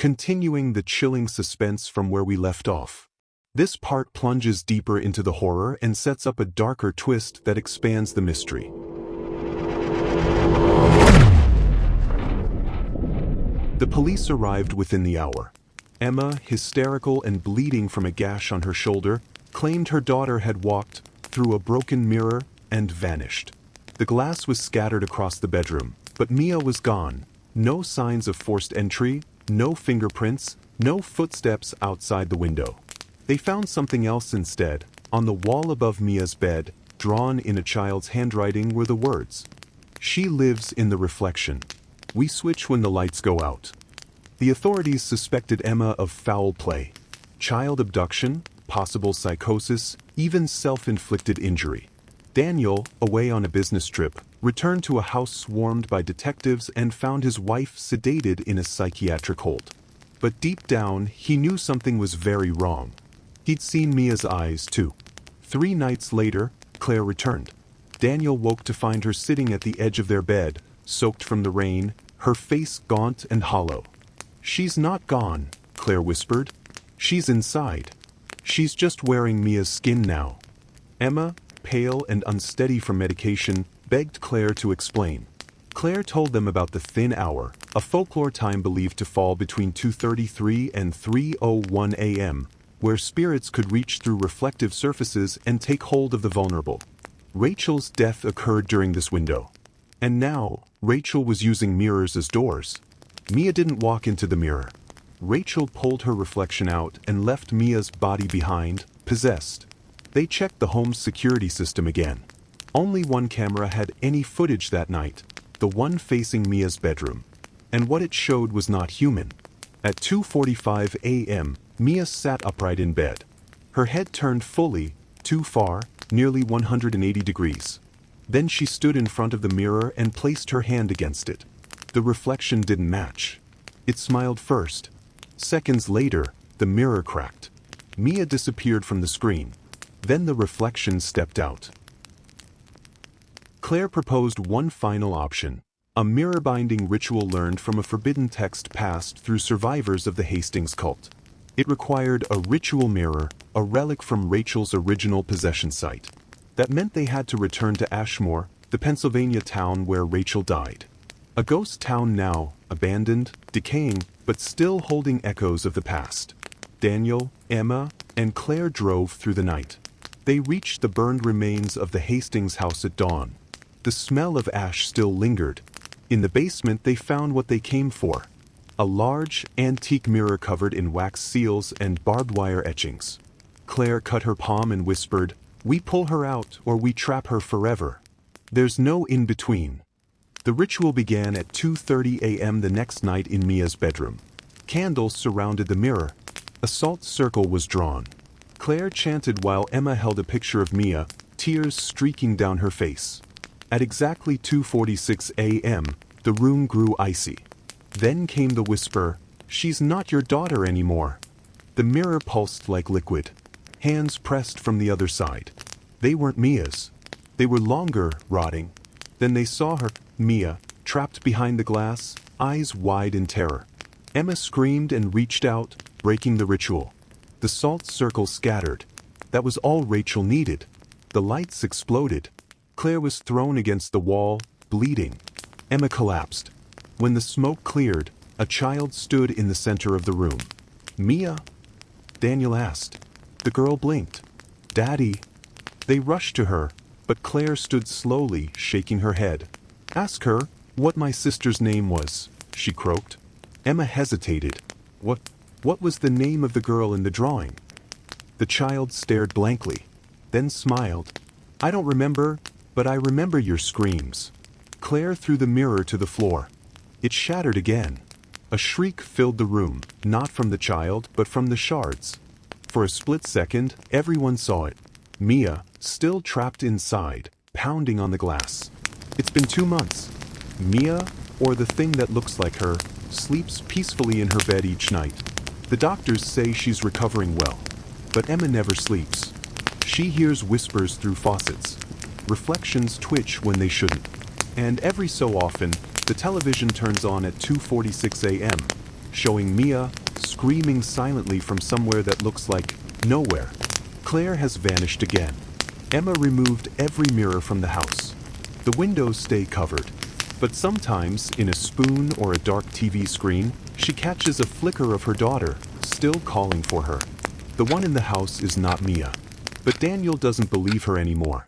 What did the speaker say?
continuing the chilling suspense from where we left off. This part plunges deeper into the horror and sets up a darker twist that expands the mystery. The police arrived within the hour. Emma, hysterical and bleeding from a gash on her shoulder, claimed her daughter had walked through a broken mirror and vanished. The glass was scattered across the bedroom, but Mia was gone. No signs of forced entry, no fingerprints, no footsteps outside the window. They found something else instead. On the wall above Mia's bed, drawn in a child's handwriting, were the words, "She lives in the reflection. We switch when the lights go out." The authorities suspected Emma of foul play, child abduction, possible psychosis, even self-inflicted injury. Daniel, away on a business trip, returned to a house swarmed by detectives and found his wife sedated in a psychiatric hold. But deep down, he knew something was very wrong. He'd seen Mia's eyes too. 3 nights later, Claire returned. Daniel woke to find her sitting at the edge of their bed, soaked from the rain, her face gaunt and hollow. "She's not gone," Claire whispered. "She's inside. She's just wearing Mia's skin now." Emma, pale and unsteady from medication, begged Claire to explain. Claire told them about the thin hour, a folklore time believed to fall between 2:33 and 3:01 a.m., where spirits could reach through reflective surfaces and take hold of the vulnerable. Rachel's death occurred during this window. And now, Rachel was using mirrors as doors. Mia didn't walk into the mirror. Rachel pulled her reflection out and left Mia's body behind, possessed. They checked the home's security system again. Only one camera had any footage that night, the one facing Mia's bedroom. And what it showed was not human. At 2:45 a.m., Mia sat upright in bed. Her head turned fully, too far, nearly 180 degrees. Then she stood in front of the mirror and placed her hand against it. The reflection didn't match. It smiled first. Seconds later, the mirror cracked. Mia disappeared from the screen. Then the reflection stepped out. Claire proposed one final option, a mirror-binding ritual learned from a forbidden text passed through survivors of the Hastings cult. It required a ritual mirror, a relic from Rachel's original possession site. That meant they had to return to Ashmore, the Pennsylvania town where Rachel died. A ghost town now, abandoned, decaying, but still holding echoes of the past. Daniel, Emma, and Claire drove through the night. They reached the burned remains of the Hastings house at dawn. The smell of ash still lingered. In the basement they found what they came for. A large, antique mirror covered in wax seals and barbed wire etchings. Claire cut her palm and whispered, "We pull her out or we trap her forever. There's no in-between." The ritual began at 2:30 a.m. the next night in Mia's bedroom. Candles surrounded the mirror. A salt circle was drawn. Claire chanted while Emma held a picture of Mia, tears streaking down her face. At exactly 2:46 a.m., the room grew icy. Then came the whisper, "She's not your daughter anymore." The mirror pulsed like liquid. Hands pressed from the other side. They weren't Mia's. They were longer, rotting. Then they saw her, Mia, trapped behind the glass, eyes wide in terror. Emma screamed and reached out, breaking the ritual. The salt circle scattered. That was all Rachel needed. The lights exploded. Claire was thrown against the wall, bleeding. Emma collapsed. When the smoke cleared, a child stood in the center of the room. "Mia?" Daniel asked. The girl blinked. "Daddy." They rushed to her, but Claire stood slowly, shaking her head. "Ask her what my sister's name was," she croaked. Emma hesitated. What was the name of the girl in the drawing?" The child stared blankly, then smiled. "I don't remember, but I remember your screams." Claire threw the mirror to the floor. It shattered again. A shriek filled the room, not from the child, but from the shards. For a split second, everyone saw it. Mia, still trapped inside, pounding on the glass. It's been 2 months. Mia, or the thing that looks like her, sleeps peacefully in her bed each night. The doctors say she's recovering well. But Emma never sleeps. She hears whispers through faucets. Reflections twitch when they shouldn't. And every so often, the television turns on at 2:46 a.m. showing Mia screaming silently from somewhere that looks like nowhere. Claire has vanished again. Emma removed every mirror from the house. The windows stay covered, but sometimes, in a spoon or a dark TV screen, she catches a flicker of her daughter, still calling for her. The one in the house is not Mia, but Daniel doesn't believe her anymore.